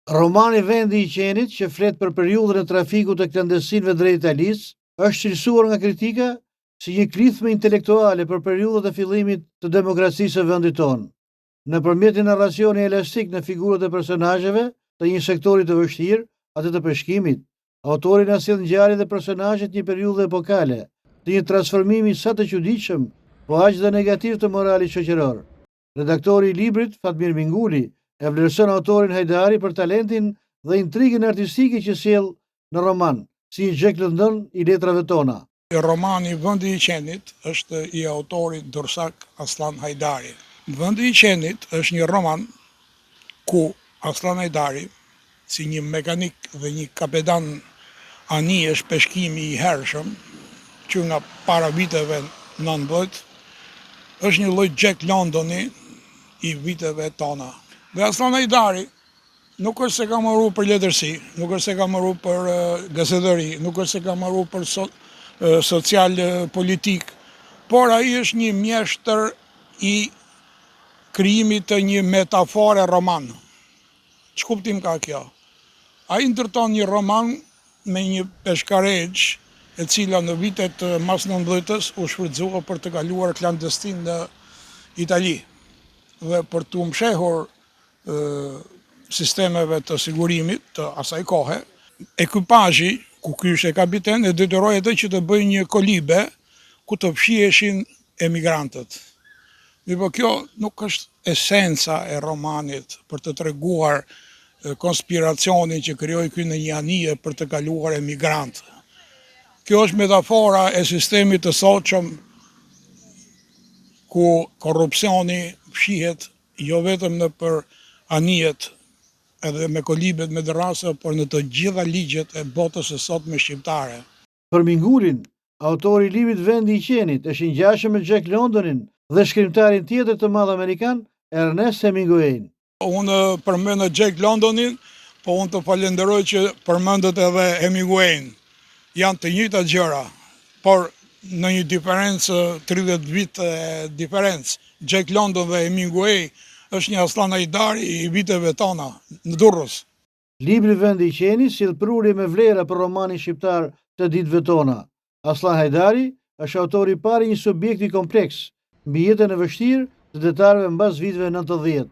Romani Vendi i Qenit, që flet për periudhën e trafikut të klandestinëve drejt Italisë, është cilësuar nga kritika si një klithme intelektuale për periudhët e fillimit të demokracisë së vendit tonë. Nëpërmjet një narracioni elastik në figurat e personazheve të një sektori të vështirë, atë të peshkimit, autori na sjell ngjarjet e personazhet një periudhe epokale, të një transformimi sa të çuditshëm, po aq dhe negativ të moralit shoqëror. Redaktori i librit, Fatmir Minguli, e vlerëson autorin Hajdari për talentin dhe intrigën artistike që sjell në roman, si një Jack London i letrave tona. Romani Vendi i Qenit është i autorit Dursak Aslan Hajdari. Vendi i Qenit është një roman ku Aslan Hajdari, si një mekanik dhe një kapetan anijesh peshkimi i hershëm, që nga para viteve 90, është një lloj Jack Londoni i viteve tona. Dhe Aslan Hajdari nuk është se ka marrë për letërsi, nuk është se ka marrë për gazetari, nuk është se ka marrë për social politik, por ai është një mjeshtër i krijimit të një metafore roman. Ç'kuptim ka kjo? Ai ndërton një roman me një peshkaregjë e cila në vitet mas 19-s u shfrytëzua për të kaluar klandestin në Itali dhe për të mshehur sistemeve të sigurimit të asaj kohe. Ekipazhi, ku ky ishte kapiten, e detyroi atë që të bëjë një kolibe ku të fshiheshin emigrantët. Po kjo nuk është esenca e romanit për të treguar konspiracionin që krijoi ky në një anije për të kaluar emigrantë. Kjo është metafora e sistemit të sotshëm ku korrupsioni fshihet jo vetëm në për anijet edhe me kolibet me dërrasa, por në të gjitha ligjet e botës së sotme shqiptare. Për Mingulin, autori i librit Vendi i Qenit është i ngjashëm me Jack Londonin dhe shkrimtarin tjetër të madh amerikan, Ernest Hemingway. Unë përmend Jack Londonin, po unë të falenderoj që përmendet edhe Hemingway. Janë të njëjta gjëra, por në një diferencë 30 vite diferencë. Jack London dhe Hemingway është një Aslan Hajdari i viteve tona, në Durrës. Libri Vendi i Qenit sjell prurje me vlera për romanin shqiptar të ditëve tona. Aslan Hajdari është autori i parë i një subjekti kompleks, mbi jetën e vështirë të detarëve mbas viteve 90.